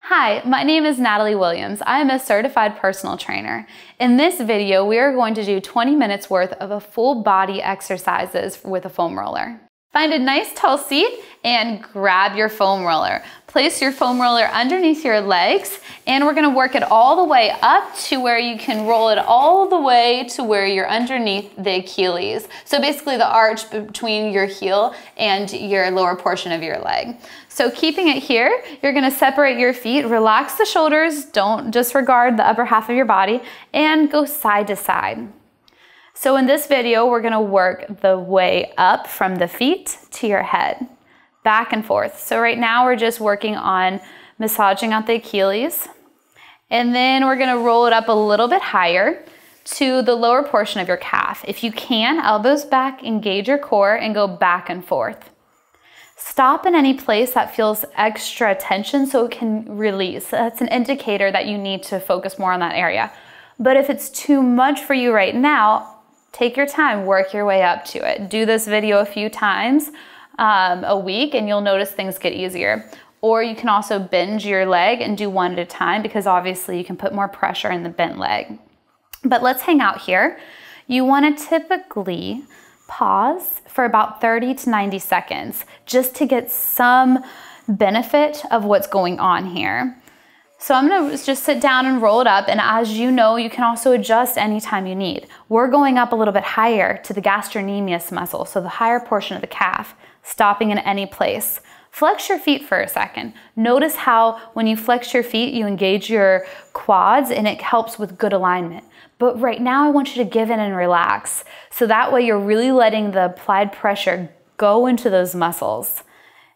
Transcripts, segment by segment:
Hi, my name is Natalie Williams. I am a certified personal trainer. In this video, we are going to do 20 minutes worth of a full body exercises with a foam roller. Find a nice tall seat and grab your foam roller. Place your foam roller underneath your legs and we're gonna work it all the way up to where you can roll it all the way to where you're underneath the Achilles. So basically the arch between your heel and your lower portion of your leg. So keeping it here, you're gonna separate your feet, relax the shoulders, don't disregard the upper half of your body, and go side to side. So in this video, we're gonna work the way up from the feet to your head, back and forth. So right now we're just working on massaging out the Achilles, and then we're gonna roll it up a little bit higher to the lower portion of your calf. If you can, elbows back, engage your core, and go back and forth. Stop in any place that feels extra tension so it can release. That's an indicator that you need to focus more on that area. But if it's too much for you right now, take your time, work your way up to it. Do this video a few times a week and you'll notice things get easier. Or you can also bend your leg and do one at a time because obviously you can put more pressure in the bent leg. But let's hang out here. You want to typically pause for about 30 to 90 seconds just to get some benefit of what's going on here. So I'm gonna just sit down and roll it up, and as you know, you can also adjust anytime you need. We're going up a little bit higher to the gastrocnemius muscle, so the higher portion of the calf, stopping in any place. Flex your feet for a second. Notice how when you flex your feet, you engage your quads and it helps with good alignment. But right now I want you to give in and relax. So that way you're really letting the applied pressure go into those muscles.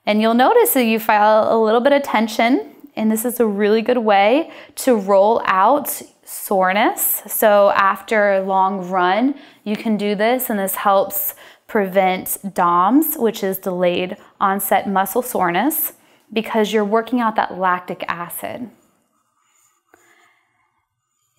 And you'll notice that you feel a little bit of tension, and this is a really good way to roll out soreness. So after a long run, you can do this, and this helps prevent DOMS, which is delayed onset muscle soreness, because you're working out that lactic acid.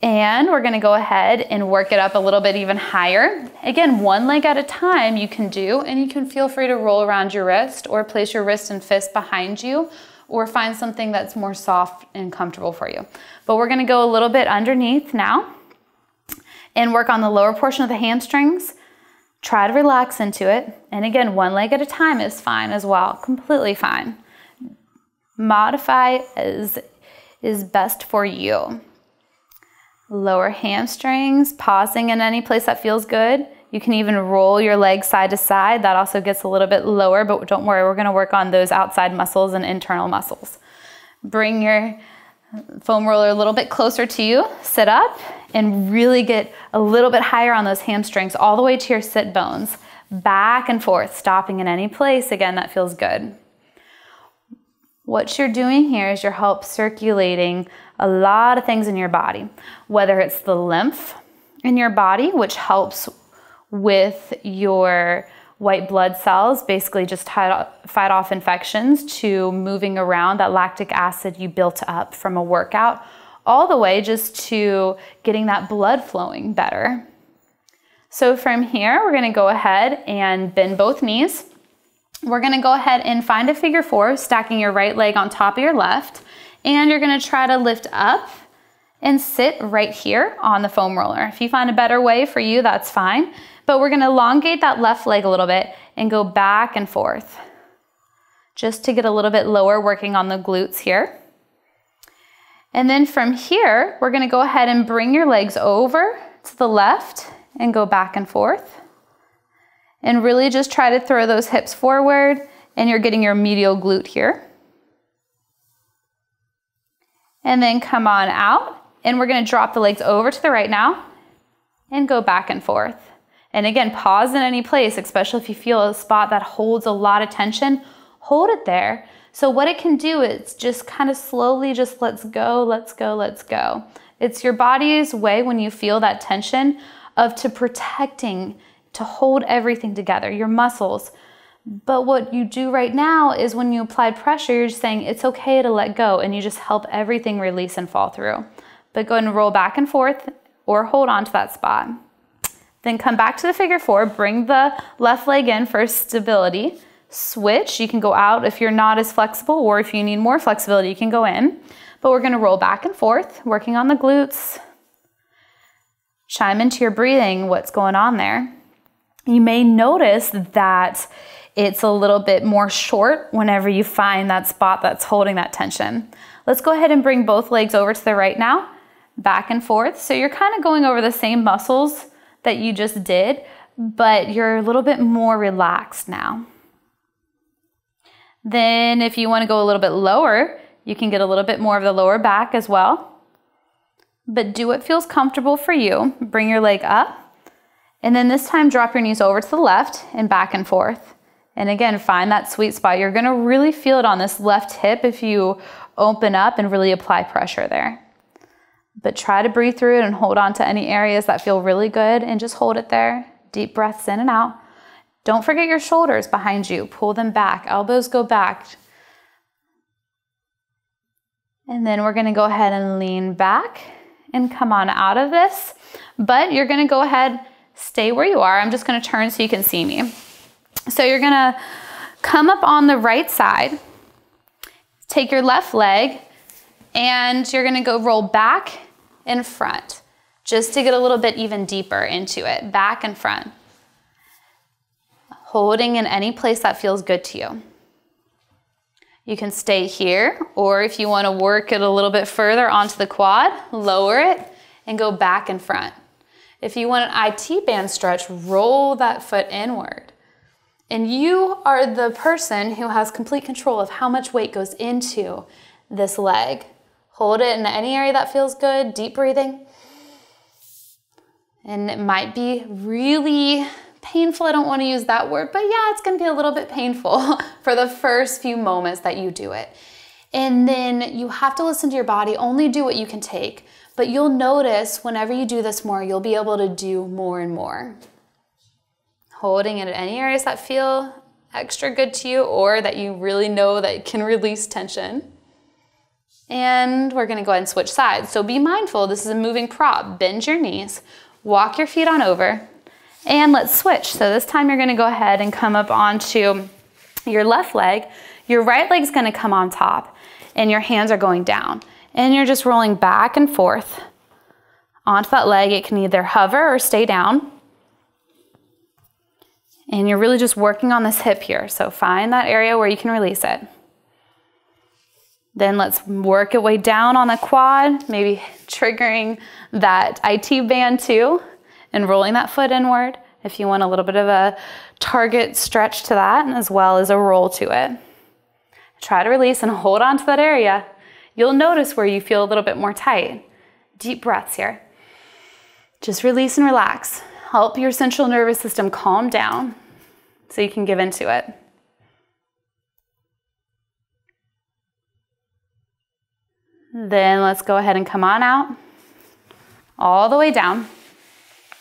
And we're gonna go ahead and work it up a little bit even higher. Again, one leg at a time you can do, and you can feel free to roll around your wrist or place your wrist and fist behind you, or find something that's more soft and comfortable for you. But we're gonna go a little bit underneath now and work on the lower portion of the hamstrings. Try to relax into it. And again, one leg at a time is fine as well, completely fine. Modify as is best for you. Lower hamstrings, pausing in any place that feels good. You can even roll your legs side to side. That also gets a little bit lower, but don't worry, we're gonna work on those outside muscles and internal muscles. Bring your foam roller a little bit closer to you, sit up, and really get a little bit higher on those hamstrings, all the way to your sit bones. Back and forth, stopping in any place, again, that feels good. What you're doing here is you're circulating a lot of things in your body, whether it's the lymph in your body, which helps with your white blood cells, basically just fight off infections, to moving around that lactic acid you built up from a workout, all the way just to getting that blood flowing better. So from here, we're gonna go ahead and bend both knees. We're gonna go ahead and find a figure four, stacking your right leg on top of your left, and you're gonna try to lift up and sit right here on the foam roller. If you find a better way for you, that's fine. But we're gonna elongate that left leg a little bit and go back and forth, just to get a little bit lower, working on the glutes here. And then from here, we're gonna go ahead and bring your legs over to the left and go back and forth. And really just try to throw those hips forward, and you're getting your medial glute here. And then come on out, and we're gonna drop the legs over to the right now and go back and forth. And again, pause in any place, especially if you feel a spot that holds a lot of tension, hold it there. So what it can do is just kind of slowly just let's go, let's go, let's go. It's your body's way when you feel that tension to protecting, to hold everything together, your muscles. But what you do right now is when you apply pressure, you're just saying it's okay to let go, and you just help everything release and fall through. But go ahead and roll back and forth or hold on to that spot. Then come back to the figure four, bring the left leg in for stability, switch. You can go out if you're not as flexible, or if you need more flexibility, you can go in. but we're gonna roll back and forth, working on the glutes. Chime into your breathing, what's going on there. You may notice that it's a little bit more short whenever you find that spot that's holding that tension. Let's go ahead and bring both legs over to the right now, back and forth. So you're kind of going over the same muscles that you just did, but you're a little bit more relaxed now. Then if you want to go a little bit lower, you can get a little bit more of the lower back as well. But do what feels comfortable for you. Bring your leg up, and then this time drop your knees over to the left and back and forth. And again, find that sweet spot. You're gonna really feel it on this left hip if you open up and really apply pressure there. But try to breathe through it and hold on to any areas that feel really good and just hold it there. Deep breaths in and out. Don't forget your shoulders behind you. Pull them back, elbows go back. And then we're gonna go ahead and lean back and come on out of this. But you're gonna go ahead, stay where you are. I'm just gonna turn so you can see me. So you're gonna come up on the right side, take your left leg, and you're gonna go roll back and front, just to get a little bit even deeper into it, back and front. Holding in any place that feels good to you. You can stay here, or if you wanna work it a little bit further onto the quad, lower it and go back and front. If you want an IT band stretch, roll that foot inward. And you are the person who has complete control of how much weight goes into this leg. Hold it in any area that feels good, deep breathing. And it might be really painful, I don't want to use that word, but yeah, it's going to be a little bit painful for the first few moments that you do it. And then you have to listen to your body, only do what you can take. But you'll notice whenever you do this more, you'll be able to do more and more. Holding it in any areas that feel extra good to you or that you really know that can release tension. And we're gonna go ahead and switch sides. So be mindful, this is a moving prop. Bend your knees, walk your feet on over, and let's switch. So this time you're gonna go ahead and come up onto your left leg. Your right leg's gonna come on top and your hands are going down. And you're just rolling back and forth onto that leg. It can either hover or stay down. And you're really just working on this hip here. So find that area where you can release it. Then let's work your way down on the quad, maybe triggering that IT band too, and rolling that foot inward if you want a little bit of a target stretch to that, as well as a roll to it. Try to release and hold on to that area. You'll notice where you feel a little bit more tight. Deep breaths here. Just release and relax. Help your central nervous system calm down so you can give into it. Then let's go ahead and come on out, all the way down.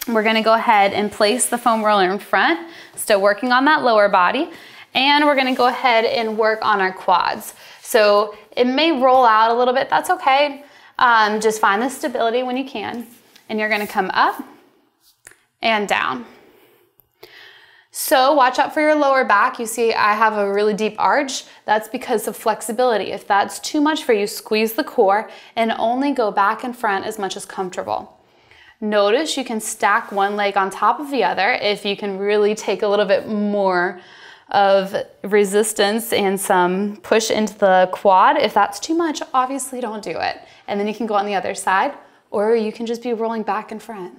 We're gonna go ahead and place the foam roller in front, still working on that lower body, and we're gonna go ahead and work on our quads. So it may roll out a little bit, that's okay. Just find the stability when you can. And you're gonna come up and down. So watch out for your lower back. You see I have a really deep arch. That's because of flexibility. If that's too much for you, squeeze the core and only go back and front as much as comfortable. Notice you can stack one leg on top of the other if you can really take a little bit more of resistance and some push into the quad. If that's too much, obviously don't do it. And then you can go on the other side, or you can just be rolling back and front.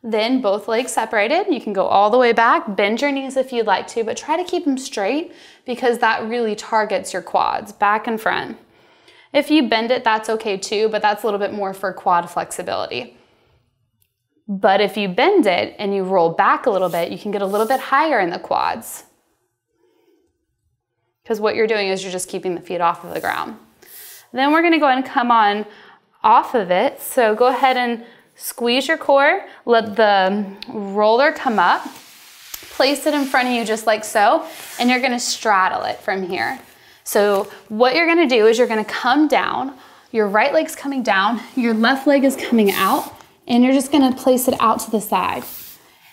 Then both legs separated. You can go all the way back, bend your knees if you'd like to, but try to keep them straight because that really targets your quads, back and front. If you bend it, that's okay too, but that's a little bit more for quad flexibility. But if you bend it and you roll back a little bit, you can get a little bit higher in the quads. Because what you're doing is you're just keeping the feet off of the ground. Then we're gonna go ahead and come on off of it. So go ahead and squeeze your core, let the roller come up, place it in front of you just like so, and you're gonna straddle it from here. So what you're gonna do is you're gonna come down, your right leg's coming down, your left leg is coming out, and you're just gonna place it out to the side.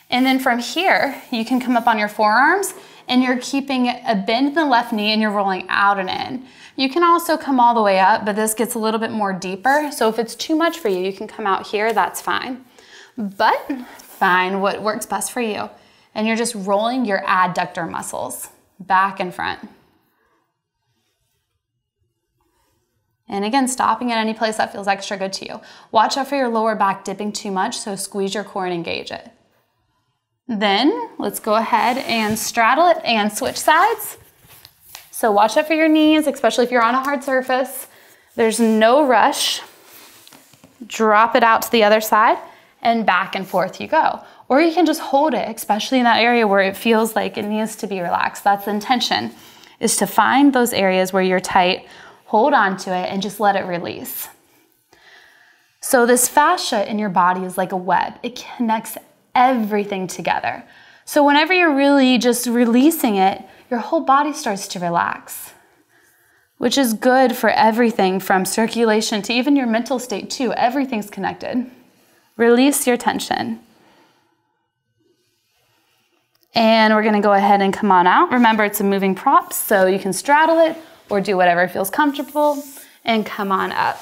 And then from here, you can come up on your forearms and you're keeping a bend in the left knee and you're rolling out and in. You can also come all the way up, but this gets a little bit more deeper. So if it's too much for you, you can come out here, that's fine. But find what works best for you. And you're just rolling your adductor muscles back and front. And again, stopping at any place that feels extra good to you. Watch out for your lower back dipping too much, so squeeze your core and engage it. Then let's go ahead and straddle it and switch sides. So watch out for your knees, especially if you're on a hard surface. There's no rush. Drop it out to the other side and back and forth you go. Or you can just hold it, especially in that area where it feels like it needs to be relaxed. That's the intention, is to find those areas where you're tight, hold on to it, and just let it release. So this fascia in your body is like a web. It connects everything together. So whenever you're really just releasing it, your whole body starts to relax, which is good for everything from circulation to even your mental state too. Everything's connected. Release your tension. And we're gonna go ahead and come on out. Remember, it's a moving prop, so you can straddle it or do whatever feels comfortable and come on up.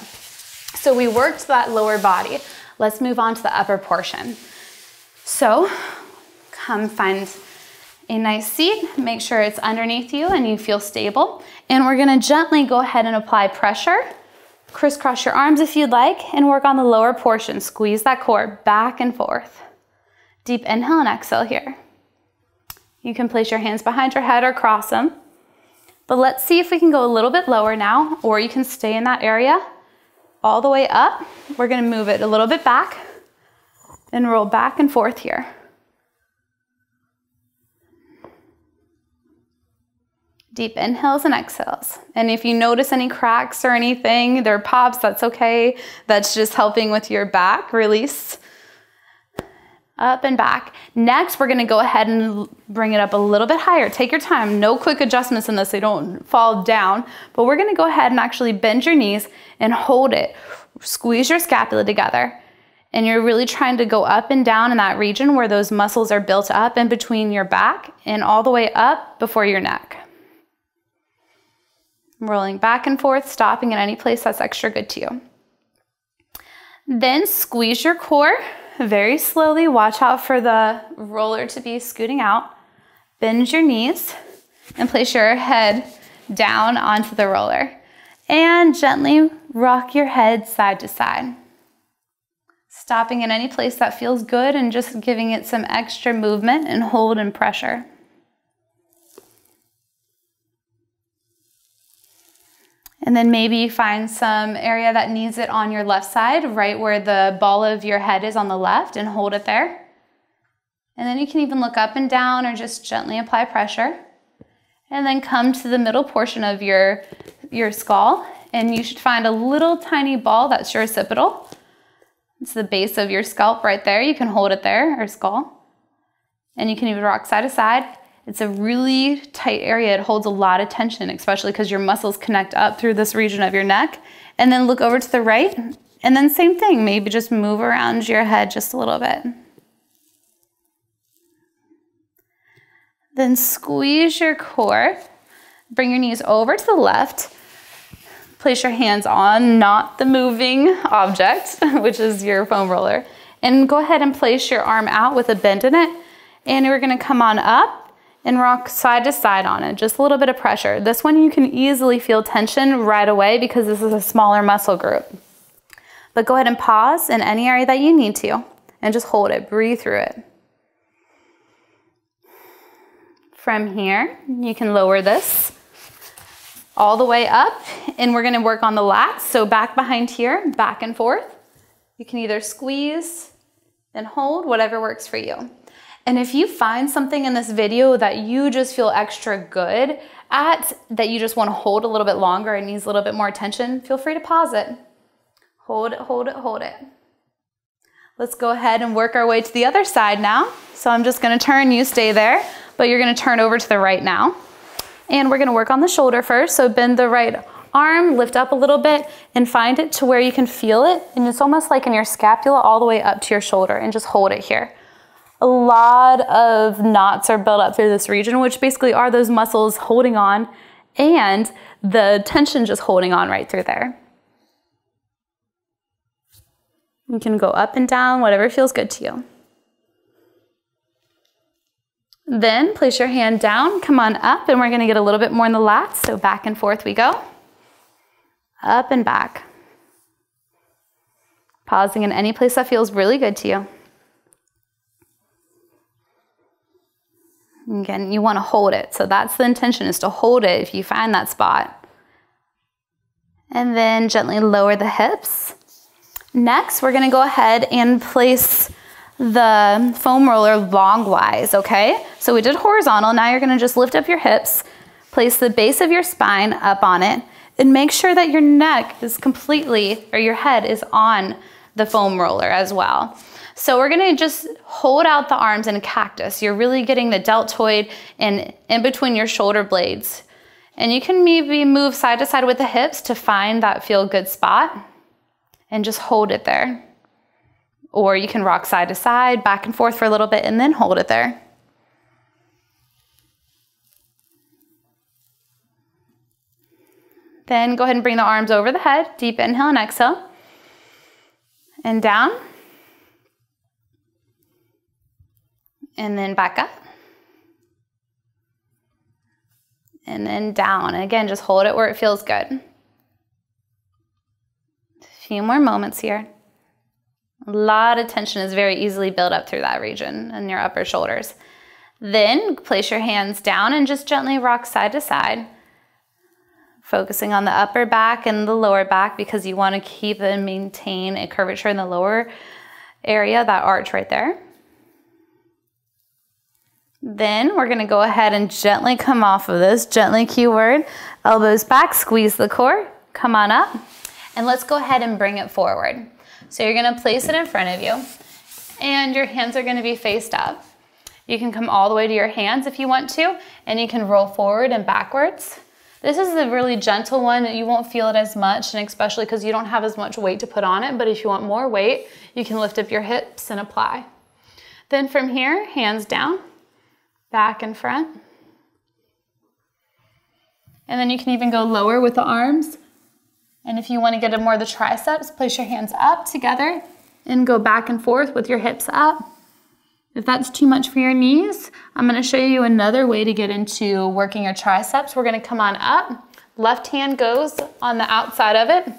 So we worked that lower body. Let's move on to the upper portion. So come find a nice seat, make sure it's underneath you and you feel stable. And we're gonna gently go ahead and apply pressure. Crisscross your arms if you'd like and work on the lower portion. Squeeze that core back and forth. Deep inhale and exhale here. You can place your hands behind your head or cross them. But let's see if we can go a little bit lower now, or you can stay in that area all the way up. We're gonna move it a little bit back and roll back and forth here. Deep inhales and exhales. And if you notice any cracks or anything, there are pops, that's okay. That's just helping with your back release. Up and back. Next, we're gonna go ahead and bring it up a little bit higher. Take your time, no quick adjustments in this so you don't fall down, but we're gonna go ahead and actually bend your knees and hold it. Squeeze your scapula together. And you're really trying to go up and down in that region where those muscles are built up in between your back and all the way up before your neck. Rolling back and forth, stopping at any place that's extra good to you. Then squeeze your core very slowly. Watch out for the roller to be scooting out. Bend your knees and place your head down onto the roller. And gently rock your head side to side. Stopping in any place that feels good and just giving it some extra movement and hold and pressure. And then maybe you find some area that needs it on your left side, right where the ball of your head is on the left, and hold it there. And then you can even look up and down or just gently apply pressure. And then come to the middle portion of your skull, and you should find a little tiny ball that's your occipital. It's the base of your scalp right there. You can hold it there, or skull. And you can even rock side to side. It's a really tight area. It holds a lot of tension, especially because your muscles connect up through this region of your neck. And then look over to the right, and then same thing. Maybe just move around your head just a little bit. Then squeeze your core. Bring your knees over to the left. Place your hands on, not the moving object, which is your foam roller. And go ahead and place your arm out with a bend in it. And we're gonna come on up and rock side to side on it, just a little bit of pressure. This one you can easily feel tension right away because this is a smaller muscle group. But go ahead and pause in any area that you need to and just hold it, breathe through it. From here, you can lower this all the way up, and we're gonna work on the lats. So back behind here, back and forth. You can either squeeze and hold, whatever works for you. And if you find something in this video that you just feel extra good at, that you just want to hold a little bit longer and needs a little bit more attention, feel free to pause it. Hold it, hold it, hold it. Let's go ahead and work our way to the other side now. So I'm just going to turn, you stay there, but you're going to turn over to the right now. And we're going to work on the shoulder first. So bend the right arm, lift up a little bit, and find it to where you can feel it. And it's almost like in your scapula all the way up to your shoulder, and just hold it here. a lot of knots are built up through this region, which basically are those muscles holding on and the tension just holding on right through there. You can go up and down, whatever feels good to you. Then place your hand down, come on up, and we're gonna get a little bit more in the lats, so back and forth we go. Up and back. Pausing in any place that feels really good to you. Again, you wanna hold it, so that's the intention, is to hold it if you find that spot. And then gently lower the hips. Next, we're gonna go ahead and place the foam roller longwise, okay? So we did horizontal, now you're gonna just lift up your hips, place the base of your spine up on it, and make sure that your neck is completely, or your head is on the foam roller as well. So we're gonna just hold out the arms in a cactus. You're really getting the deltoid and in between your shoulder blades. And you can maybe move side to side with the hips to find that feel good spot and just hold it there. Or you can rock side to side, back and forth for a little bit, and then hold it there. Then go ahead and bring the arms over the head, deep inhale and exhale. And down. And then back up. And then down. And again, just hold it where it feels good. A few more moments here. A lot of tension is very easily built up through that region in your upper shoulders. Then place your hands down and just gently rock side to side, focusing on the upper back and the lower back because you want to keep and maintain a curvature in the lower area, that arch right there. Then we're going to go ahead and gently come off of this, gently keyword, elbows back, squeeze the core, come on up, and let's go ahead and bring it forward. So you're gonna place it in front of you and your hands are gonna be faced up. You can come all the way to your hands if you want to, and you can roll forward and backwards. This is a really gentle one. You won't feel it as much, and especially because you don't have as much weight to put on it, but if you want more weight, you can lift up your hips and apply. Then from here, hands down, back and front. And then you can even go lower with the arms. And if you want to get more of the triceps, place your hands up together and go back and forth with your hips up. If that's too much for your knees, I'm going to show you another way to get into working your triceps. We're going to come on up. Left hand goes on the outside of it.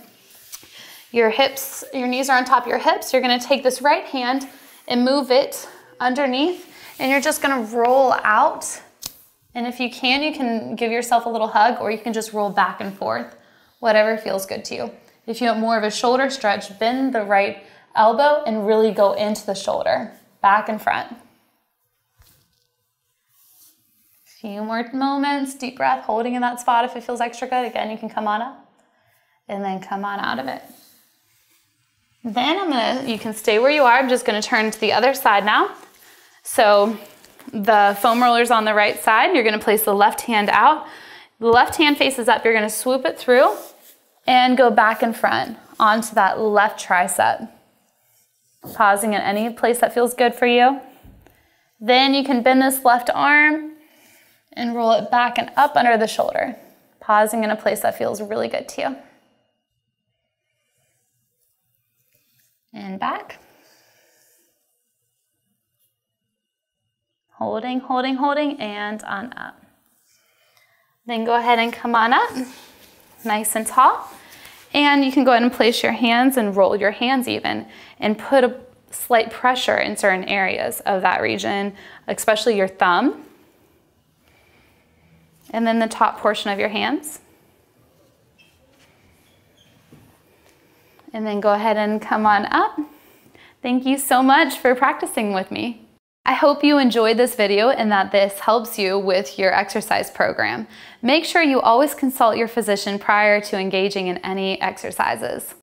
Your hips, your knees are on top of your hips. You're going to take this right hand and move it underneath, and you're just going to roll out. And if you can give yourself a little hug, or you can just roll back and forth. Whatever feels good to you. If you want more of a shoulder stretch, bend the right elbow and really go into the shoulder, back and front. A few more moments, deep breath, holding in that spot if it feels extra good. Again, you can come on up and then come on out of it. Then you can stay where you are. I'm just gonna turn to the other side now. So the foam roller's on the right side. You're gonna place the left hand out. The left hand faces up. You're gonna swoop it through and go back and front onto that left tricep. Pausing in any place that feels good for you. Then you can bend this left arm and roll it back and up under the shoulder. Pausing in a place that feels really good to you. And back. Holding, holding, holding, and on up. Then go ahead and come on up, nice and tall. And you can go ahead and place your hands and roll your hands even and put a slight pressure in certain areas of that region, especially your thumb. And then the top portion of your hands. And then go ahead and come on up. Thank you so much for practicing with me. I hope you enjoyed this video and that this helps you with your exercise program. Make sure you always consult your physician prior to engaging in any exercises.